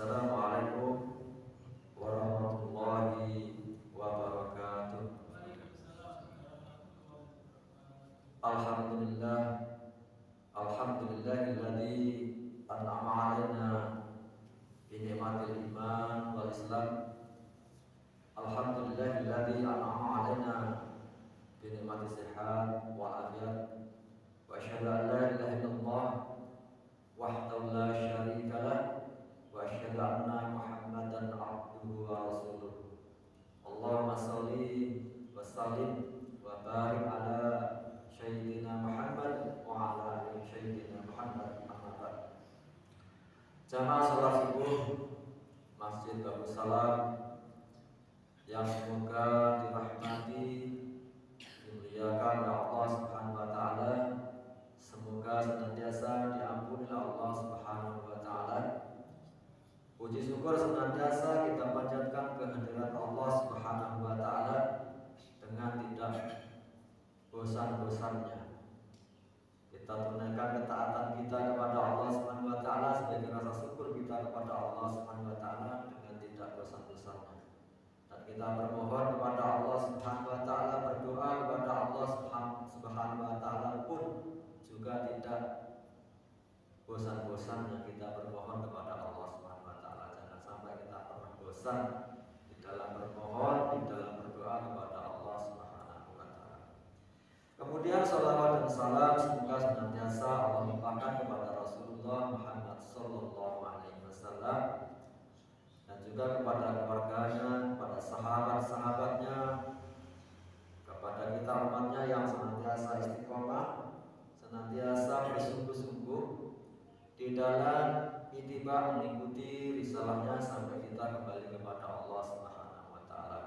Assalamualaikum warahmatullahi wabarakatuh. Alhamdulillah, alhamdulillahilladzi an'ama 'alaina bi ni'matil iman wal islam. Alhamdulillahilladzi an'ama 'alaina bi ni'matis sihat wal afiyat. Wa asyhadu an la ilaha illallah wahdahu la syarika lah. Wa asyhadu anna Muhammadan abduhu wa rasuluh. Allahumma shalli wa sallim wa barik ala sayyidina Muhammad wa ala ali sayyidina Muhammad. Jamaah salat subuh Masjid Babus Salam yang semoga dirahmati, dimuliakan oleh Allah Subhanahu wa taala. Semoga senantiasa diampuni oleh Allah Subhanahu wa taala. Puji syukur senantiasa kita panjatkan kehadirat Allah Subhanahu wa taala dengan tidak bosan-bosannya. Kita tunaikan ketaatan kita kepada Allah Subhanahu wa taala sebagai rasa syukur kita kepada Allah Subhanahu wa taala dengan tidak bosan-bosannya. Dan kita bermohon kepada Allah Subhanahu wa taala, berdoa kepada Allah Subhanahu wa taala pun juga tidak bosan-bosannya kita bermohon kepada Allah Subhanahu wa taala. Jangan sampai kita pernah bosan di dalam bermohon, di dalam berdoa kepada Allah Subhanahu wa taala. Kemudian salawat dan salam semoga senantiasa Allah limpahkan kepada Rasulullah Muhammad sallallahu alaihi wasallam dan juga kepada keluarganya, kepada sahabat-sahabatnya, kepada kita umatnya yang senantiasa istiqomah, senantiasa bersungguh-sungguh di dalam ittiba mengikuti risalahnya sampai kita kembali kepada Allah Subhanahu wa taala.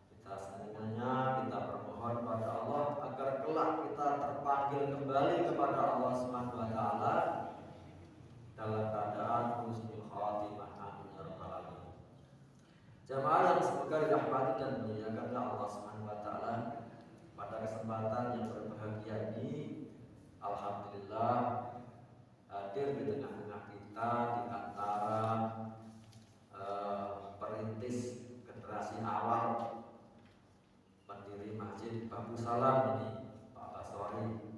Kita seningannya kita bermohon kepada Allah agar kelak kita terpanggil kembali kepada Allah Subhanahu wa taala dalam keadaan husnul khatimah. Amin ya rabbal alamin. Jamaah yang semoga dirahmati dan dimuliakan oleh Allah Subhanahu wa taala, pada kesempatan yang berbahagia ini alhamdulillah hadir di tengah-tengah kita di antara perintis generasi awal pendiri Masjid Babus Salam ini, Pak Basori,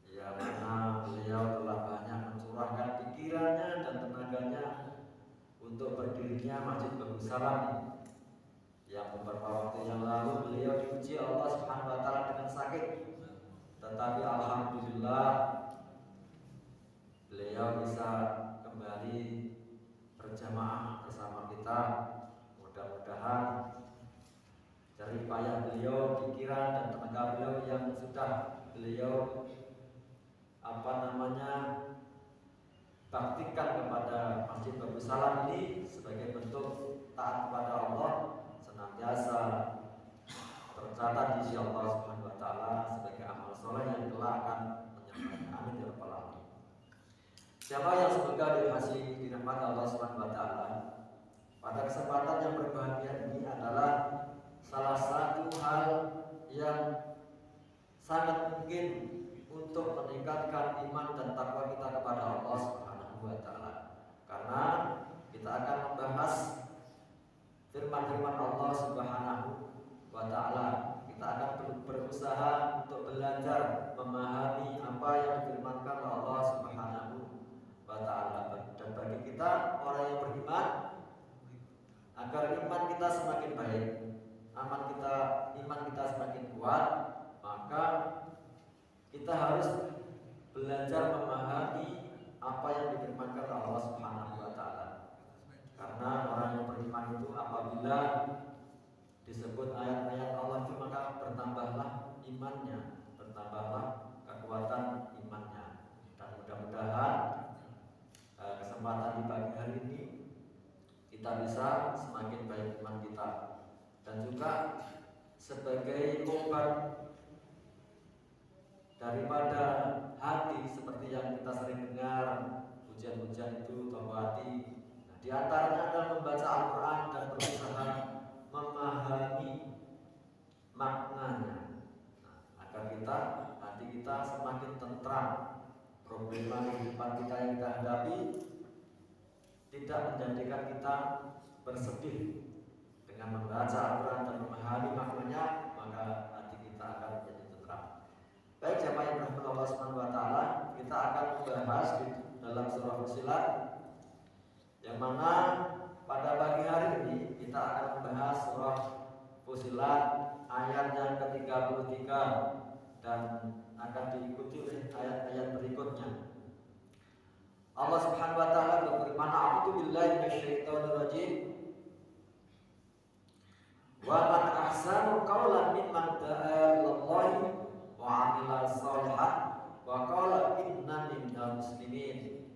yang mana beliau telah banyak mencurahkan pikirannya dan tenaganya untuk berdirinya Masjid Babus Salam ini, yang beberapa waktu yang lalu beliau diuji Allah Subhanahu wa taala dengan sakit, tetapi alhamdulillah beliau bisa kembali berjamaah bersama kita. Mudah-mudahan jerih payah beliau, pikiran dan tenaga beliau yang sudah beliau baktikan kepada Masjid Babus Salam ini sebagai bentuk taat kepada Allah senantiasa tercatat di sisi Allah Subhanahu wa taala sebagai amal soleh yang kelak akan menyertai. Amin ya rabbal alamin. Siapa yang semoga dirahmati Allah Subhanahu wa taala, pada kesempatan yang berbahagia ini adalah salah satu hal yang sangat mungkin untuk meningkatkan iman dan takwa kita kepada Allah Subhanahu wa taala. Karena kita akan membahas firman-firman Allah Subhanahu wa taala. Kita akan berusaha untuk belajar memahami apa yang difirmankan oleh Allah Subhanahu wa taala. Dan bagi kita orang yang beriman, agar iman kita semakin baik, iman kita semakin kuat, maka kita harus belajar memahami apa yang difirmankan oleh Allah Subhanahu wa taala. Karena orang yang beriman itu apabila disebut ayat-ayat Allah itu maka bertambahlah imannya, bertambahlah kekuatan imannya. Dan mudah-mudahan kesempatan di pagi hari ini kita bisa semakin baik iman kita, dan juga sebagai obat daripada hati seperti yang kita sering dengar pujian-pujian itu bau hati. Nah, di antaranya adalah membaca Al-Quran dan berusaha memahami maknanya, agar hati kita semakin tentram. Problema kehidupan kita yang kita hadapi tidak menjadikan kita bersedih dengan membaca Al-Quran dan memahami maknanya, maka hati kita akan menjadi tenteram. Baik jemaah yang dirahmati Allah Subhanahu wa taala, kita akan membahas di dalam surah Fussilat, yang mana pada pagi hari ini kita akan membahas surah Fussilat ayat yang ke-33 dan akan diikuti oleh ayat-ayat berikutnya. Allah Subhanahu wa taala berfirman, "A'udzu billahi minasyaitonir rajim. Wa man ahsanu qawlan mimman da'a ilallahi wa 'amila shalihan wa qala innani minal muslimin."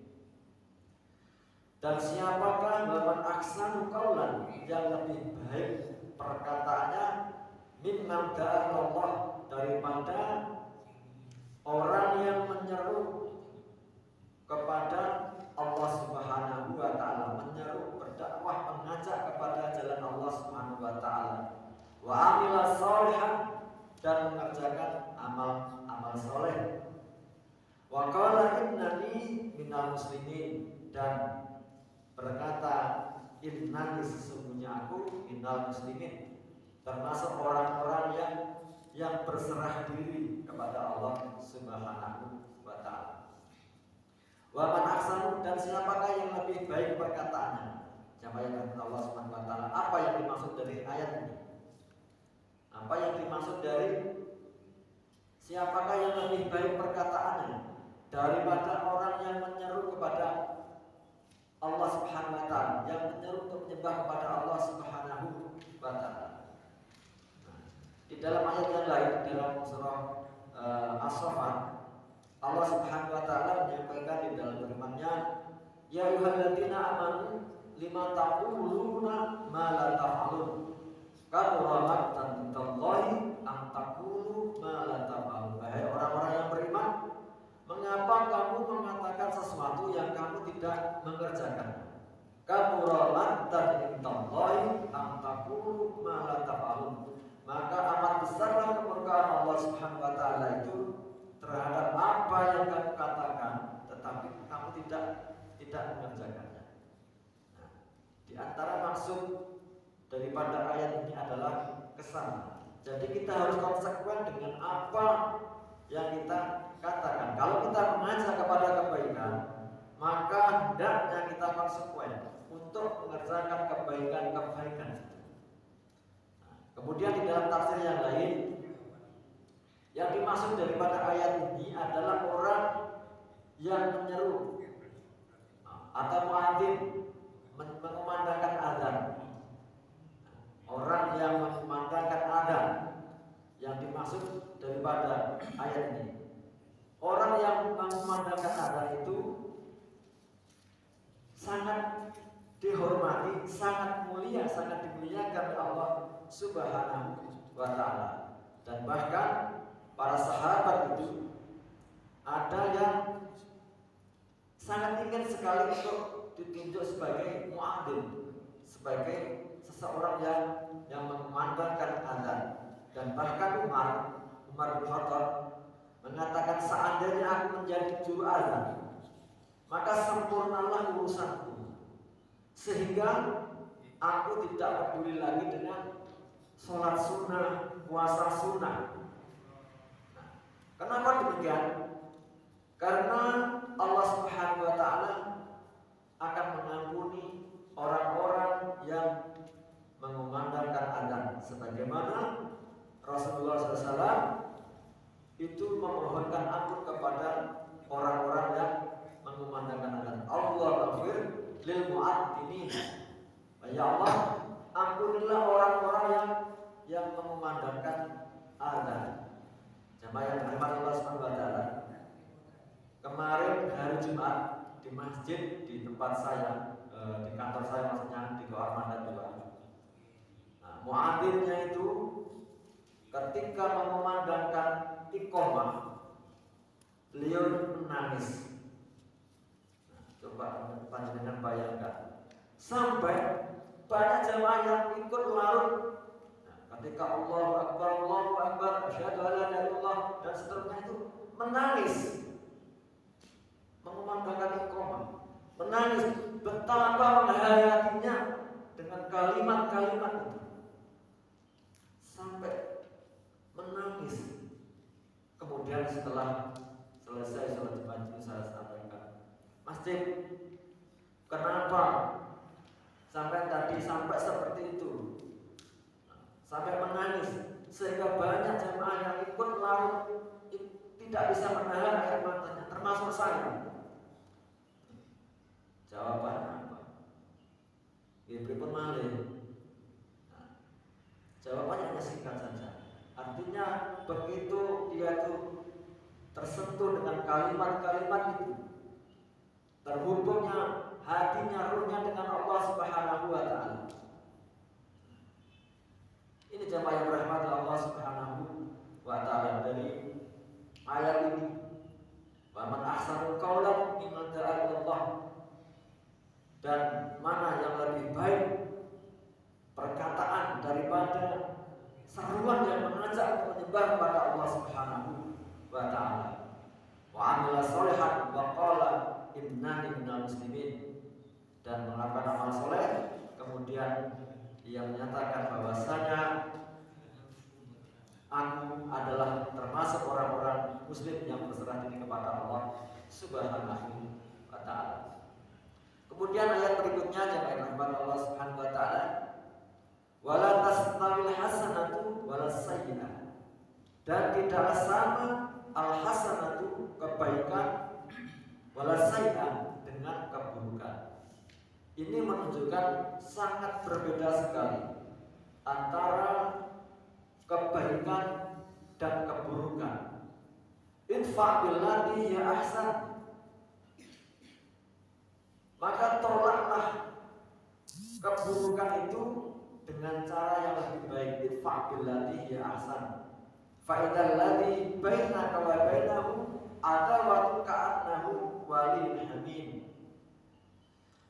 Dan siapakah man ahsanu qawlan, yang lebih baik perkataannya, mimman da'a ilallah, daripada orang yang menyeru kepada Allah Subhanahu wa taala, menyeru, berdakwah, mengajak kepada jalan Allah Subhanahu wa taala, wa amila sholihan, dan mengerjakan amal soleh, wa qala innani minal muslimin, dan berkata innani, sesungguhnya aku, minal muslimin, termasuk orang-orang yang berserah diri kepada Allah Subhanahu wa taala. Wa man ahsanu, dan siapakah yang lebih baik perkataannya? Jamaah yang dirahmati Allah Subhanahu wa taala, apa yang dimaksud dari ayat ini? Apa yang dimaksud dari siapakah yang lebih baik perkataannya daripada orang yang menyeru kepada Allah Subhanahu wa taala, yang menyeru untuk menyembah kepada Allah Subhanahu wa taala? Di dalam ayat yang lain, dalam surah As-Saffat, Allah Subhanahu wa taala menyampaikan di dalam firman-Nya, "Ya ayyuhalladzina amanu lima taquluna ma la taf'alun, kabura maqtan 'indallahi an taqulu ma la taf'alun." Wahai orang-orang yang beriman, mengapa kamu mengatakan sesuatu yang kamu tidak mengerjakan? Kabura maqtan 'indallahi an taqulu ma la taf'alun. Maka amat besarlah kemurkaan Allah Subhanahu wa taala itu terhadap apa yang kamu katakan, tetapi kamu tidak mengerjakannya. Nah, di antara maksud daripada ayat ini adalah kesan. Jadi kita harus konsekuen dengan apa yang kita katakan. Kalau kita mengajak kepada kebaikan, maka hendaknya kita konsekuen untuk mengerjakan kebaikan-kebaikan. Nah, kemudian di dalam tafsir yang lain, yang dimaksud daripada ayat ini adalah orang yang menyeru atau muadzin, mengumandangkan adzan. Orang yang mengumandangkan adzan yang dimaksud daripada ayat ini. Orang yang mengumandangkan adzan itu sangat dihormati, sangat mulia, sangat dimuliakan oleh Allah Subhanahu wa taala. Dan bahkan para sahabat itu ada yang sangat ingin sekali untuk ditunjuk sebagai muadzin, sebagai seseorang yang mengumandangkan adzan. Dan bahkan Umar bin Khattab mengatakan, seandainya aku menjadi juru adzan, maka sempurnalah urusanku, sehingga aku tidak peduli lagi dengan sholat sunnah, puasa sunnah. Kenapa demikian? Karena Allah Subhanahu wa taala akan mengampuni orang-orang yang mengumandangkan adzan, sebagaimana Rasulullah SAW itu memohonkan ampun kepada orang-orang yang mengumandangkan adzan. Allahumma lil mu'adzinin. Ya Allah, ampunilah orang-orang yang mengumandangkan adzan. Jamaah yang dirahmati Allah Subhanahu wa taala, kemarin hari Jumat di masjid di tempat saya, di kantor saya, maksudnya di Gawar Mandat 2. Nah, muadzinnya itu ketika mengumandangkan iqamah, beliau menangis. Nah, coba panjenengan bayangkan, sampai banyak jamaah yang ikut larut. Ketika Allahu Akbar, asyhadu an la ilaha illallah, dan seterusnya itu menangis, mengumandangkan iqamah, menangis betapa menghayatinya dengan kalimat-kalimat itu, sampai menangis. Kemudian setelah selesai sholat Jumat saya sampaikan, Masjid, kenapa sampai tadi sampai seperti itu, sampai menangis, sehingga banyak jemaah yang ikut larut tidak bisa menahan air matanya, termasuk saya. Jawabannya apa? Ibu pun malih. Jawabannya hanya singkat saja. Artinya begitu dia itu tersentuh dengan kalimat-kalimat itu, terhubungnya hatinya, ruhnya dengan Allah Subhanahu wa Ta'ala. Ini jemaah yang dirahmati Allah Subhanahu wa Ta'ala. Dari ayat ini, wa man ahsanu qawlan mimman da'a Allah, dan mana yang lebih baik perkataan daripada seruan yang mengajak untuk menyebar kepada Allah Subhanahu wa Ta'ala. Wa amila sholihan wa qala innani minal muslimin, dan melakukan amal soleh, kemudian ia menyatakan bahwasanya aku adalah termasuk orang-orang muslim yang berserah diri kepada Allah Subhanahu wa Ta'ala. Kemudian ayat berikutnya, jemaah rahmat Allah Subhanahu wa Ta'ala, wala tastawil hasanatu wala sayyi'ah, dan tidaklah sama al hasanatu kebaikan, wala sayyi'ah dengan keburukan. Ini menunjukkan sangat berbeda sekali antara kebaikan dan keburukan. Idfa' billati hiya ahsan, maka tolaklah keburukan itu dengan cara yang lebih baik. Idfa' billati hiya ahsan, fa idzal ladzi bainaka wa bainahu adawatun ka'annahu waliyyun hamim.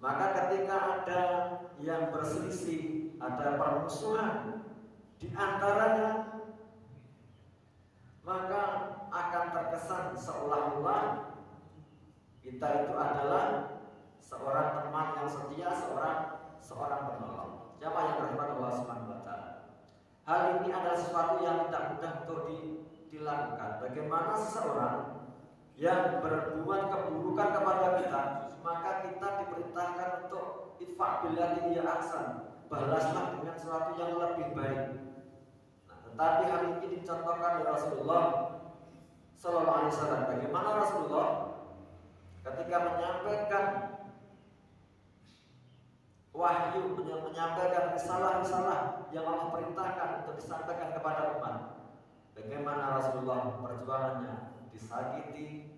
Maka ketika ada yang berselisih, ada permusuhan di antaranya, maka akan terkesan seolah-olah kita itu adalah seorang teman yang setia, seorang penolong. Siapa yang berhormat Allah Subhanahu wa Ta'ala. Hal ini adalah sesuatu yang tidak mudah untuk dilakukan. Bagaimana seseorang yang berbuat keburukan kepada kita, maka kita diperintahkan untuk idfa' billati hiya ahsan, balaslah dengan sesuatu yang lebih baik. Nah, tetapi hal ini dicontohkan oleh Rasulullah Sallallahu Alaihi Wasallam. Bagaimana Rasulullah ketika menyampaikan wahyu, menyampaikan risalah-risalah yang Allah perintahkan untuk disampaikan kepada umat. Bagaimana Rasulullah perjuangannya, disakiti,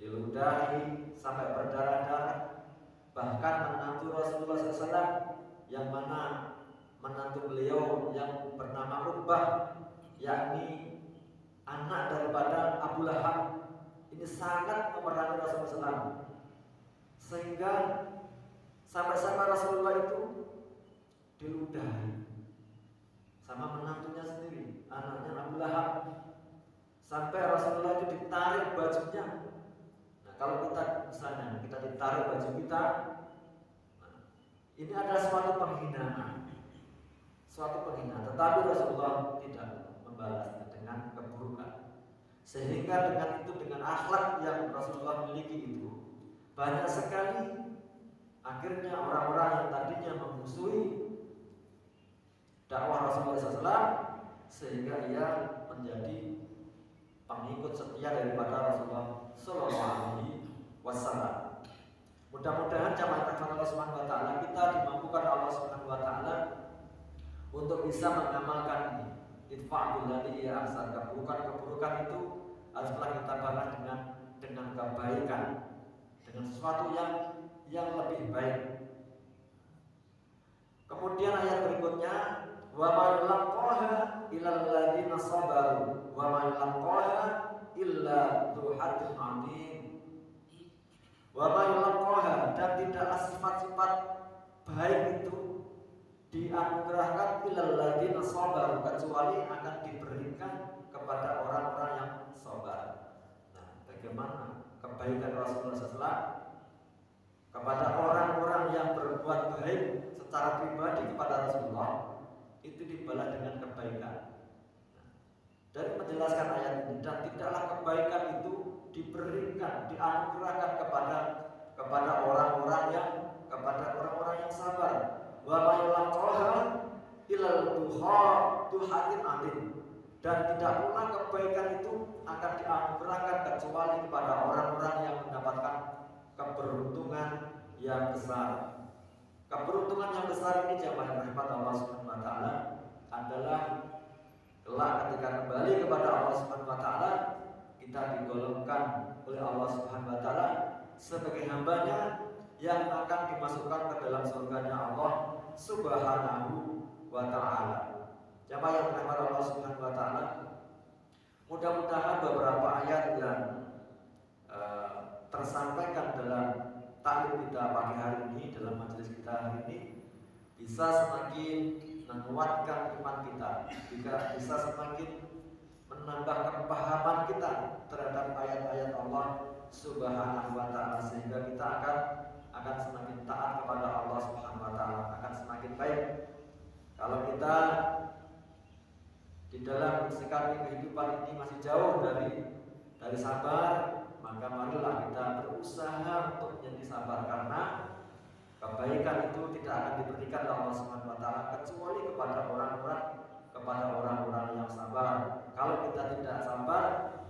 diludahi sampai berdarah-darah. Bahkan menantu Rasulullah SAW, yang mana menantu beliau yang bernama Uqbah, yakni anak daripada Abu Lahab, ini sangat memerangi Rasulullah SAW, sehingga sampai-sampai Rasulullah itu diludahi sama menantunya sendiri, anaknya Abu Lahab, sampai Rasulullah itu ditarik bajunya. Nah, kalau kita misalnya kita ditarik baju kita, nah, ini adalah suatu penghinaan, tetapi Rasulullah tidak membalasnya dengan keburukan. Sehingga dengan itu, dengan akhlak yang Rasulullah miliki itu, banyak sekali akhirnya orang-orang yang tadinya memusuhi dakwah Rasulullah SAW, sehingga ia menjadi pengikut setia daripada Rasulullah Sallallahu Alaihi Wasallam. Mudah-mudahan jamaah rahmat Allah Subhanahu Wa Taala, kita dimampukan Allah Subhanahu Wa Taala untuk bisa mengamalkan ini. Idfa' billati hiya ahsan, keburukan itu haruslah kita balas dengan kebaikan, dengan sesuatu yang lebih baik. Kemudian ayat berikutnya, wa ma yulqaha illal ladzina sabaru wa ma yulqaha illa dzu hazzin 'adzim. Wa ma yulqaha, dan tidaklah sifat-sifat baik itu dianugerahkan illal ladzina sabaru, kecuali akan diberikan kepada orang-orang yang sabar. Nah, bagaimana kebaikan Rasulullah SAW? berbuat baik secara pribadi kepada Rasulullah itu dibalas dengan kebaikan. Dari menjelaskan ayat ini, dan tidaklah kebaikan itu diberikan, dianugerahkan kepada orang-orang yang sabar. Wa ma yulqaha illal duhatin alim. Dan tidak pula kebaikan itu akan dianugerahkan kecuali kepada orang-orang yang mendapatkan keberuntungan yang besar. Keberuntungan yang besar ini jamaah rahmat Allah Subhanahu wa taala adalah kelak ketika kembali kepada Allah Subhanahu wa taala, kita digolongkan oleh Allah Subhanahu wa taala sebagai hambanya yang akan dimasukkan ke dalam surganya Allah Subhanahu wa taala. Jamaah yang dirahmati Allah Subhanahu wa taala, mudah-mudahan beberapa ayat yang tersampaikan dalam taklim kita pagi hari ini, dalam majelis kita hari ini, bisa semakin menguatkan iman kita, bisa semakin menambah kepahaman kita terhadap ayat-ayat Allah Subhanahu wa taala, sehingga kita akan semakin taat kepada Allah Subhanahu wa taala, akan semakin baik. Kalau kita di dalam sikapi kehidupan ini masih jauh dari sabar, maka marilah kita berusaha untuk menjadi sabar, karena kebaikan itu tidak akan diberikan oleh Allah Subhanahu wa taala kecuali kepada orang-orang yang sabar. Kalau kita tidak sabar,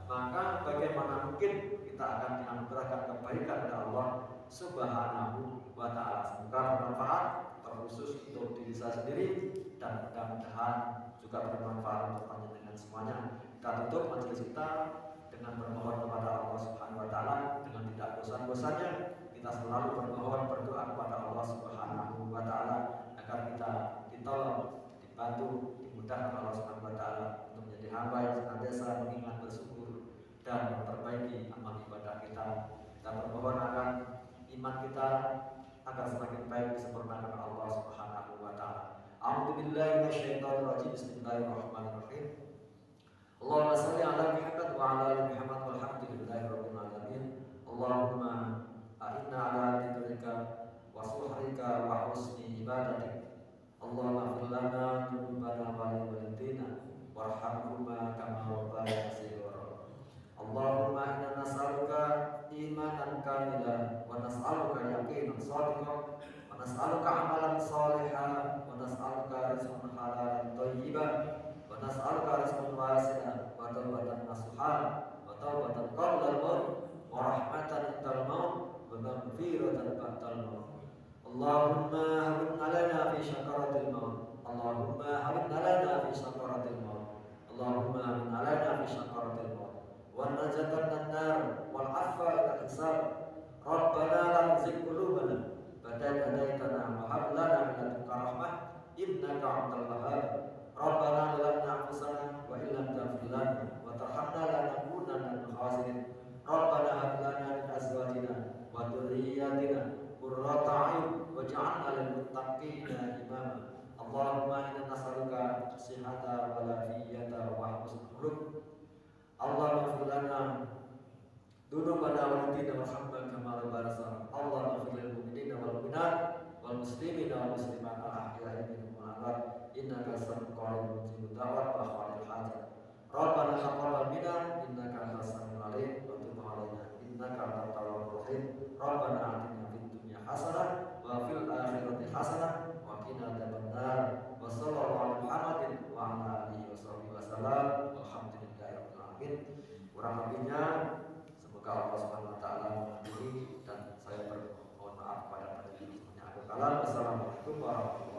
maka bagaimana mungkin kita akan dianugerahkan kebaikan dari Allah Subhanahu wa taala. Semoga bermanfaat, terkhusus untuk diri saya sendiri, dan mudah-mudahan juga bermanfaat untuk panjenengan semuanya. Kita tutup majelis kita dengan bermohon kepada Allah Subhanahu wa taala dengan tidak bosan-bosannya. Kita selalu bermohon, berdoa kepada Allah Subhanahu wa taala agar kita ditolong, dibantu, dimudahkan Allah Subhanahu wa taala untuk menjadi hamba yang senantiasa mengingat, bersyukur, dan memperbaiki amal ibadah kita. Kita bermohon agar iman kita agar semakin baik disempurnakan Allah Subhanahu wa taala. A'udzubillahi minasyaitonir rajim. Bismillahirrahmanirrahim. Allahumma shalli ala Muhammad wa ala ali Muhammad walhamdulillahirabbil alamin. Allahumma a'inna ala dzikrika wa syukrika wa husni ibadatik. Allahumma ighfir lana dzunubana wa liwalidayna warhamhuma kama rabbayana shaghira. Allahumma inna nas'aluka imanan kamilan wa nas'aluka yaqinan shadiqan wa nas'aluka amalan shalihan wa nas'aluka rizqan halalan thayyiban wa nas'aluka rizqan wasi'an wa tawbatan nasuhan wa tawbatan qabla al-maut wa rahmatan indal maut wa maghfiratan ba'dal maut. Allahumma hawwin 'alaina fi syakaratil maut. Allahumma hawwin 'alaina fi syakaratil maut. Allahumma hawwin 'alaina fi syakaratil maut. Wa najatan minan wal 'afwa ila hisab. Rabbana la tuzigh qulubana ba'da idh hadaytana wa hab lana min ladunka rahmah innaka antal wahhab. Rabbana zalamna anfusana wa illam taghfir lana wa tarhamna lanakunanna minal khasirin. Rabbana hab lana min azwajina wa dhurriyyatina qurrata a'yun waj'alna lil muttaqina imama. Allahumma inna nas'aluka sihhata wa lafiyata wa husnul khuluq. Allahumma ighfir lana dzunubana wa lidina Muhammad kama rabbana salam. Allahumma ighfir lil mu'minina wal mu'minat wal muslimina wal muslimat al ahya'i minhum wal amwat innaka sami'un qaribun mujibud da'wat wa khalil hajat. Rabbana taqabbal minna innaka antas samiul alim wa tub 'alaina innaka antat tawwabur rahim. Rabbana atina fid dunya hasanah wa fil akhirati hasanah wa qina adzabannar. Wa sallallahu ala Muhammadin wa ala alihi washabihi wasallam. Alhamdulillahirabbil alamin. Kurang lebihnya semoga Allah Subhanahu wa taala mengampuni, dan saya bermohon maaf kepada para jemaah semuanya. Assalamualaikum warahmatullahi wabarakatuh.